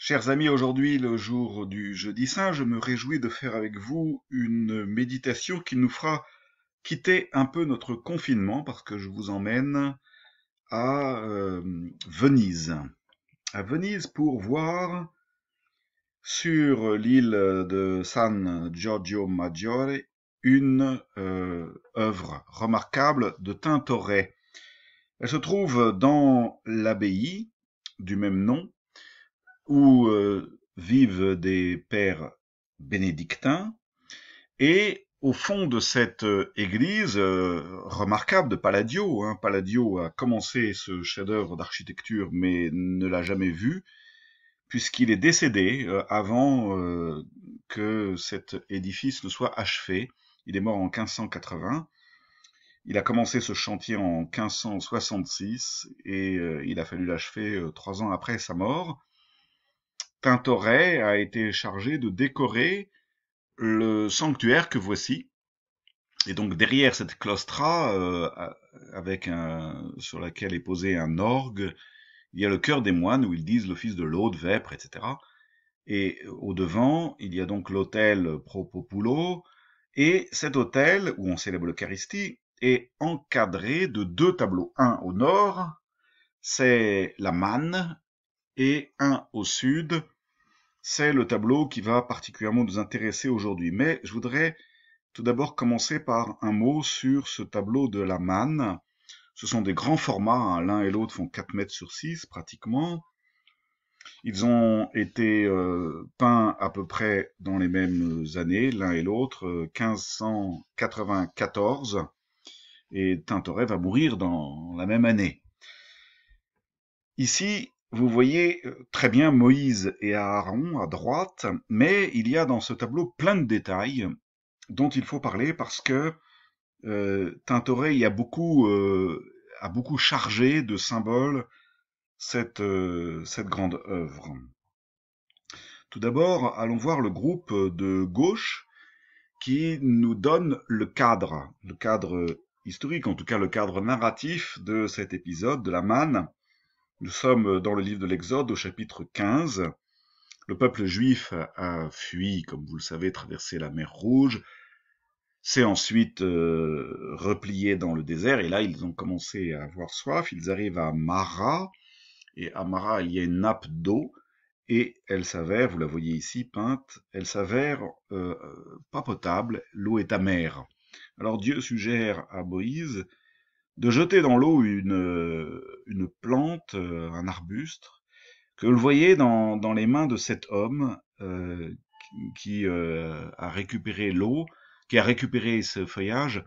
Chers amis, aujourd'hui, le jour du jeudi saint, je me réjouis de faire avec vous une méditation qui nous fera quitter un peu notre confinement parce que je vous emmène à Venise. À Venise pour voir sur l'île de San Giorgio Maggiore une œuvre remarquable de Tintoret. Elle se trouve dans l'abbaye du même nom où vivent des pères bénédictins. Et au fond de cette église remarquable de Palladio, Palladio a commencé ce chef-d'œuvre d'architecture mais ne l'a jamais vu, puisqu'il est décédé avant que cet édifice ne soit achevé. Il est mort en 1580. Il a commencé ce chantier en 1566 et il a fallu l'achever 3 ans après sa mort. Tintoret a été chargé de décorer le sanctuaire que voici. Et donc derrière cette claustra, sur laquelle est posé un orgue, il y a le chœur des moines où ils disent l'office de l'eau, de vêpres, etc. Et au devant, il y a donc l'autel Pro Populo, et cet autel, où on célèbre l'Eucharistie, est encadré de 2 tableaux. Un au nord, c'est la manne, et un au sud, c'est le tableau qui va particulièrement nous intéresser aujourd'hui. Mais je voudrais tout d'abord commencer par un mot sur ce tableau de la manne. Ce sont des grands formats, l'un et l'autre font 4 mètres sur 6 pratiquement. Ils ont été peints à peu près dans les mêmes années, l'un et l'autre, 1594, et Tintoret va mourir dans la même année. Ici, vous voyez très bien Moïse et Aaron à droite, mais il y a dans ce tableau plein de détails dont il faut parler parce que Tintoret a beaucoup chargé de symboles cette grande œuvre. Tout d'abord, allons voir le groupe de gauche qui nous donne le cadre historique, en tout cas le cadre narratif de cet épisode de la manne. Nous sommes dans le livre de l'Exode au chapitre 15. Le peuple juif a fui, comme vous le savez, traversé la mer Rouge, s'est ensuite replié dans le désert, et là ils ont commencé à avoir soif. Ils arrivent à Mara, et à Mara il y a une nappe d'eau, et elle s'avère, vous la voyez ici peinte, elle s'avère pas potable, l'eau est amère. Alors Dieu suggère à Moïse de jeter dans l'eau une plante, un arbuste, que vous le voyez dans les mains de cet homme qui a récupéré l'eau, qui a récupéré ce feuillage,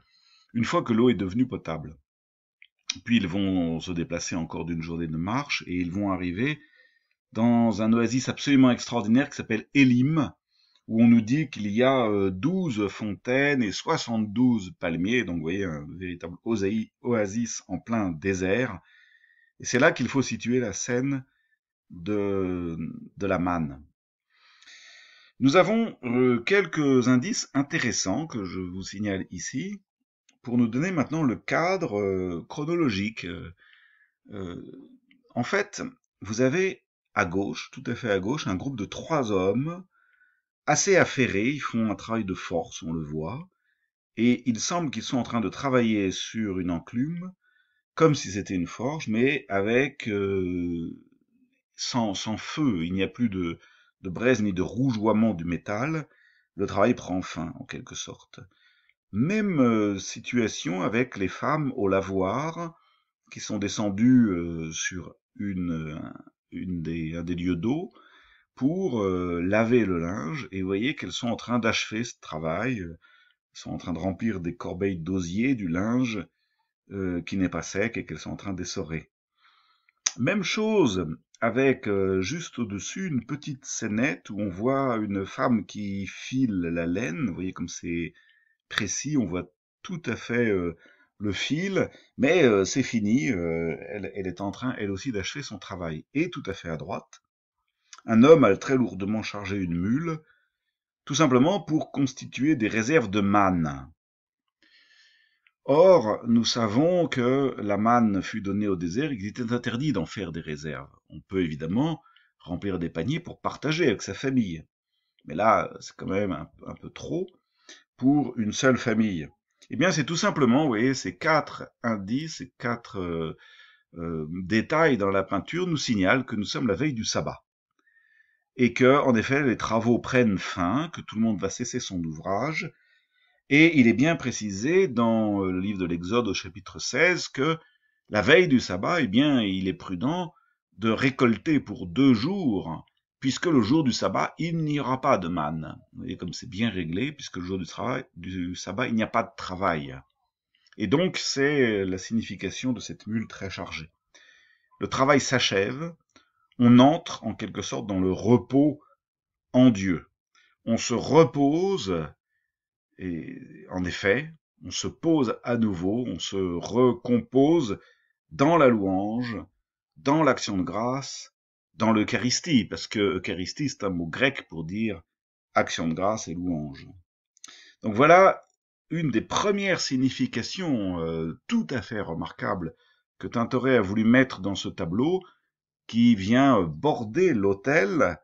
une fois que l'eau est devenue potable. Puis ils vont se déplacer encore d'une journée de marche, et ils vont arriver dans un oasis absolument extraordinaire qui s'appelle Élim, où on nous dit qu'il y a 12 fontaines et 72 palmiers, donc vous voyez un véritable oasis en plein désert. Et c'est là qu'il faut situer la scène de la manne. Nous avons quelques indices intéressants que je vous signale ici, pour nous donner maintenant le cadre chronologique. En fait, vous avez à gauche, tout à fait à gauche, un groupe de 3 hommes, assez affairés, ils font un travail de force, on le voit, et il semble qu'ils sont en train de travailler sur une enclume, comme si c'était une forge, mais avec sans feu, il n'y a plus de braise ni de rougeoiement du métal, le travail prend fin, en quelque sorte. Même situation avec les femmes au lavoir, qui sont descendues sur un des lieux d'eau, pour laver le linge, et vous voyez qu'elles sont en train d'achever ce travail, elles sont en train de remplir des corbeilles d'osier du linge qui n'est pas sec et qu'elles sont en train d'essorer. Même chose avec juste au-dessus une petite scénette où on voit une femme qui file la laine, vous voyez comme c'est précis, on voit tout à fait le fil, mais c'est fini, elle est en train elle aussi d'achever son travail. Et tout à fait à droite, un homme a très lourdement chargé une mule, tout simplement pour constituer des réserves de manne. Or, nous savons que la manne fut donnée au désert et qu'il était interdit d'en faire des réserves. On peut évidemment remplir des paniers pour partager avec sa famille. Mais là, c'est quand même un peu trop pour une seule famille. Eh bien, c'est tout simplement, vous voyez, ces 4 indices, ces 4 détails dans la peinture nous signalent que nous sommes la veille du sabbat. Et que, en effet, les travaux prennent fin, que tout le monde va cesser son ouvrage. Et il est bien précisé dans le livre de l'Exode au chapitre 16 que la veille du sabbat, eh bien, il est prudent de récolter pour 2 jours, puisque le jour du sabbat, il n'y aura pas de manne. Vous voyez comme c'est bien réglé, puisque le jour du sabbat, il n'y a pas de travail. Et donc, c'est la signification de cette mule très chargée. Le travail s'achève, on entre en quelque sorte dans le repos en Dieu. On se repose, et en effet, on se pose à nouveau, on se recompose dans la louange, dans l'action de grâce, dans l'Eucharistie, parce que Eucharistie, c'est un mot grec pour dire action de grâce et louange. Donc voilà une des premières significations tout à fait remarquables que Tintoret a voulu mettre dans ce tableau, qui vient border l'autel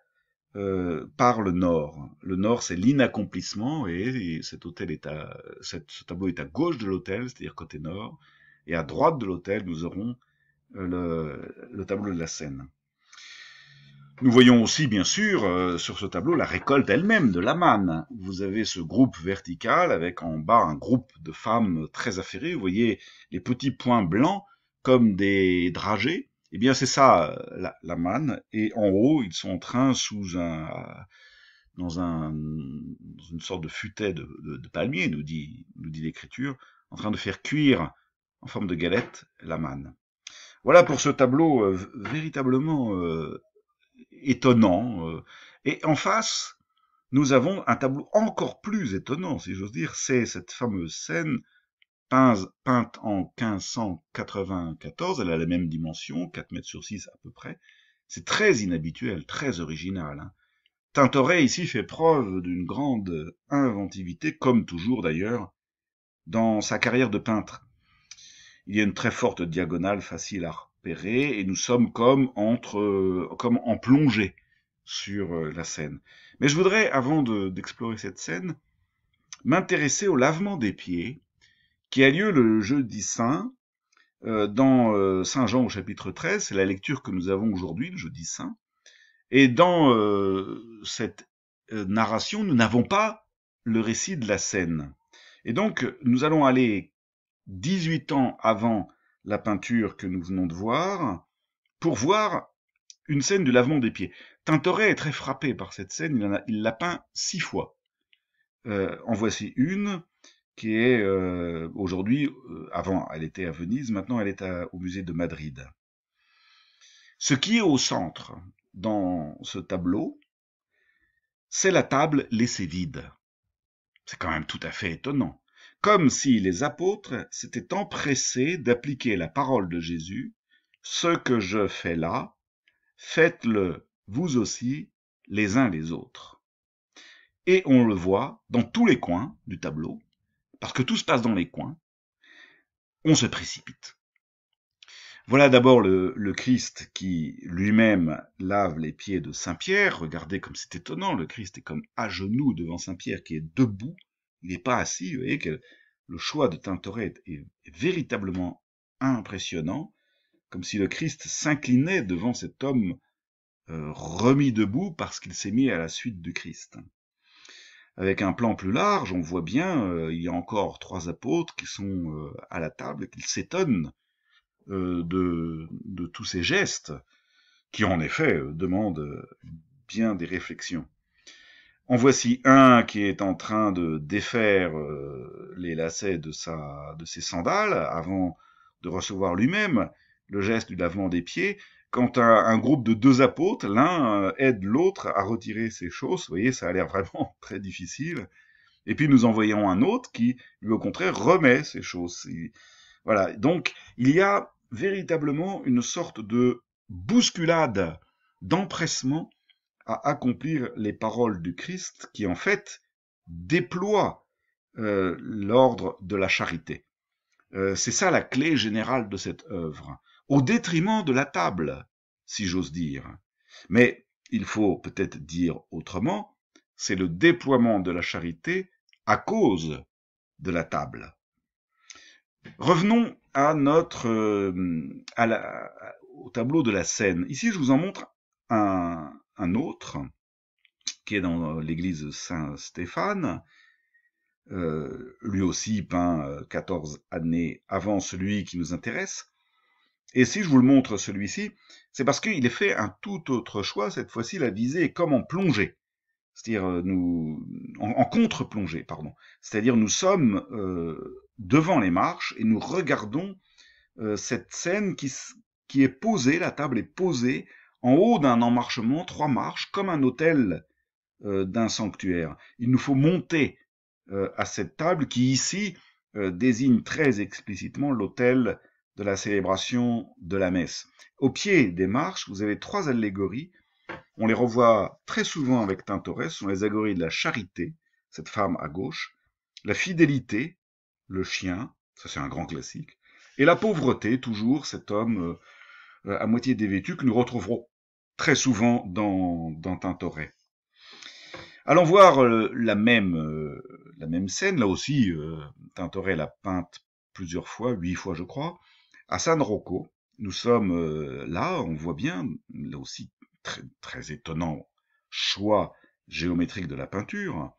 par le nord. Le nord, c'est l'inaccomplissement, et ce tableau est à gauche de l'autel, c'est-à-dire côté nord, et à droite de l'autel, nous aurons le tableau de la Seine. Nous voyons aussi, bien sûr, sur ce tableau, la récolte elle-même de la manne. Vous avez ce groupe vertical avec en bas un groupe de femmes très affairées. Vous voyez les petits points blancs comme des dragées. Eh bien, c'est ça, la manne. Et en haut, ils sont en train, dans une sorte de futaie de palmier, nous dit l'Écriture, en train de faire cuire en forme de galette la manne. Voilà pour ce tableau véritablement étonnant. Et en face, nous avons un tableau encore plus étonnant, si j'ose dire, c'est cette fameuse scène peinte en 1594, elle a la même dimension, 4 mètres sur 6 à peu près. C'est très inhabituel, très original. Hein. Tintoret ici fait preuve d'une grande inventivité, comme toujours d'ailleurs, dans sa carrière de peintre. Il y a une très forte diagonale facile à repérer, et nous sommes comme en plongée sur la scène. Mais je voudrais, avant d'explorer cette scène, m'intéresser au lavement des pieds, qui a lieu le jeudi saint, dans Saint Jean au chapitre 13, c'est la lecture que nous avons aujourd'hui, le jeudi saint, et dans cette narration, nous n'avons pas le récit de la scène. Et donc, nous allons aller 18 ans avant la peinture que nous venons de voir, pour voir une scène du lavement des pieds. Tintoret est très frappé par cette scène, il l'a peint 6 fois. En voici une qui est aujourd'hui, avant elle était à Venise, maintenant elle est au musée de Madrid. Ce qui est au centre dans ce tableau, c'est la table laissée vide. C'est quand même tout à fait étonnant. Comme si les apôtres s'étaient empressés d'appliquer la parole de Jésus, « Ce que je fais là, faites-le vous aussi les uns les autres ». Et on le voit dans tous les coins du tableau, parce que tout se passe dans les coins, on se précipite. Voilà d'abord le Christ qui lui-même lave les pieds de Saint-Pierre. Regardez comme c'est étonnant, le Christ est comme à genoux devant Saint-Pierre qui est debout, il n'est pas assis. Vous voyez que le choix de Tintoret est véritablement impressionnant, comme si le Christ s'inclinait devant cet homme remis debout parce qu'il s'est mis à la suite du Christ. Avec un plan plus large, on voit bien, il y a encore 3 apôtres qui sont à la table, qu'ils s'étonnent de tous ces gestes, qui en effet demandent bien des réflexions. En voici un qui est en train de défaire les lacets de ses sandales, avant de recevoir lui-même le geste du lavement des pieds, quand un groupe de 2 apôtres, l'un aide l'autre à retirer ses chausses. Vous voyez, ça a l'air vraiment très difficile. Et puis nous en voyons un autre qui, lui au contraire, remet ses chausses. Voilà, donc il y a véritablement une sorte de bousculade, d'empressement à accomplir les paroles du Christ qui, en fait, déploie l'ordre de la charité. C'est ça la clé générale de cette œuvre, au détriment de la table, si j'ose dire. Mais il faut peut-être dire autrement, c'est le déploiement de la charité à cause de la table. Revenons à au tableau de la scène. Ici, je vous en montre un autre qui est dans l'église Saint-Stéphane, lui aussi peint 14 années avant celui qui nous intéresse. Et si je vous le montre celui-ci, c'est parce qu'il est fait un tout autre choix. Cette fois-ci, la visée est comme en plongée, c'est-à-dire en contre-plongée, pardon. C'est-à-dire nous sommes devant les marches et nous regardons cette scène qui est posée, la table est posée en haut d'un emmarchement, 3 marches, comme un autel d'un sanctuaire. Il nous faut monter à cette table qui ici désigne très explicitement l'autel de la célébration de la messe. Au pied des marches, vous avez 3 allégories. On les revoit très souvent avec Tintoret. Ce sont les allégories de la charité, cette femme à gauche, la fidélité, le chien, ça c'est un grand classique, et la pauvreté, toujours cet homme à moitié dévêtu que nous retrouverons très souvent dans Tintoret. Allons voir la même scène, là aussi, Tintoret l'a peinte plusieurs fois, 8 fois je crois, à San Rocco. Nous sommes là, on voit bien, là aussi, très, très étonnant choix géométrique de la peinture,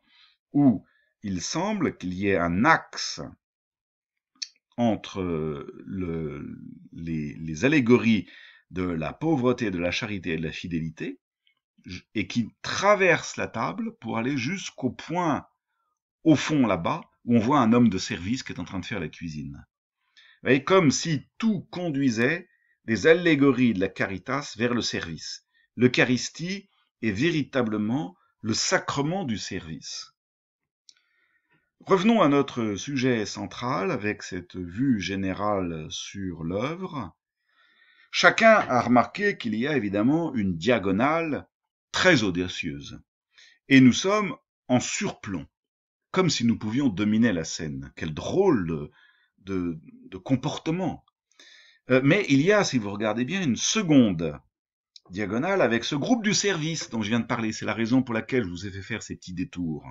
où il semble qu'il y ait un axe entre les allégories de la pauvreté, de la charité et de la fidélité, et qui traverse la table pour aller jusqu'au point, au fond là-bas, où on voit un homme de service qui est en train de faire la cuisine. Et comme si tout conduisait les allégories de la caritas vers le service. L'Eucharistie est véritablement le sacrement du service. Revenons à notre sujet central avec cette vue générale sur l'œuvre. Chacun a remarqué qu'il y a évidemment une diagonale très audacieuse. Et nous sommes en surplomb, comme si nous pouvions dominer la scène. Quel drôle de comportement. Mais il y a, si vous regardez bien, une seconde diagonale avec ce groupe du service dont je viens de parler. C'est la raison pour laquelle je vous ai fait faire ces petits détours.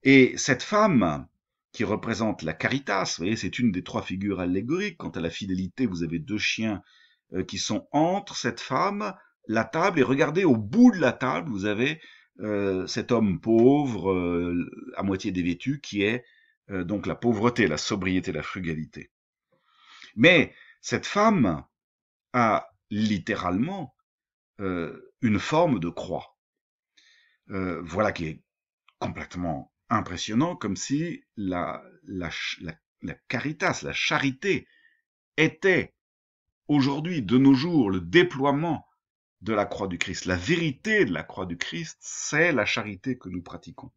Et cette femme qui représente la caritas, vous voyez, c'est une des 3 figures allégoriques. Quant à la fidélité, vous avez 2 chiens qui sont entre cette femme, la table, et regardez au bout de la table, vous avez cet homme pauvre, à moitié dévêtu, qui est donc la pauvreté, la sobriété, la frugalité. Mais cette femme a littéralement une forme de croix. Voilà qui est complètement impressionnant, comme si la caritas, la charité, était aujourd'hui, de nos jours, le déploiement de la croix du Christ. La vérité de la croix du Christ, c'est la charité que nous pratiquons.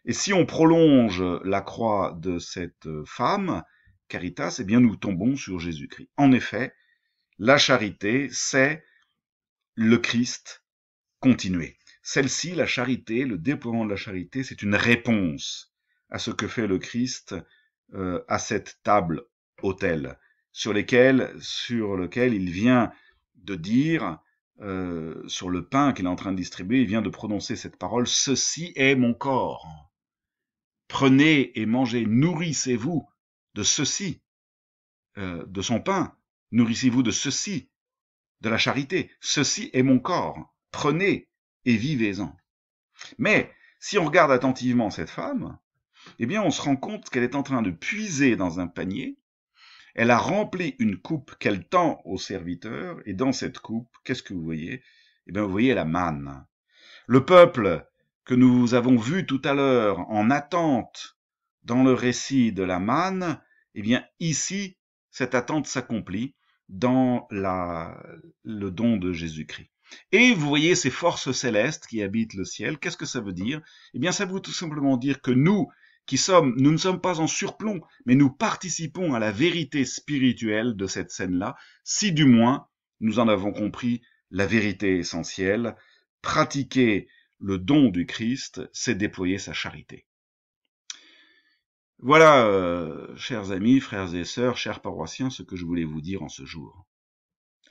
Et si on prolonge la croix de cette femme, caritas, eh bien nous tombons sur Jésus-Christ. En effet, la charité, c'est le Christ continué. Celle-ci, la charité, le déploiement de la charité, c'est une réponse à ce que fait le Christ à cette table autel, sur lequel il vient de dire, sur le pain qu'il est en train de distribuer, il vient de prononcer cette parole, « Ceci est mon corps. Prenez et mangez, nourrissez-vous de ceci, de son pain, nourrissez-vous de ceci, de la charité. Ceci est mon corps. Prenez et vivez-en. » Mais si on regarde attentivement cette femme, eh bien on se rend compte qu'elle est en train de puiser dans un panier. Elle a rempli une coupe qu'elle tend au serviteur, et dans cette coupe, qu'est-ce que vous voyez? Eh bien vous voyez la manne. Le peuple que nous avons vu tout à l'heure en attente dans le récit de la manne, eh bien ici, cette attente s'accomplit dans le don de Jésus-Christ. Et vous voyez ces forces célestes qui habitent le ciel. Qu'est-ce que ça veut dire? Eh bien, ça veut tout simplement dire que nous ne sommes pas en surplomb, mais nous participons à la vérité spirituelle de cette scène-là, si du moins nous en avons compris la vérité essentielle. Pratiquer le don du Christ, c'est déployer sa charité. Voilà, chers amis, frères et sœurs, chers paroissiens, ce que je voulais vous dire en ce jour.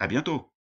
À bientôt.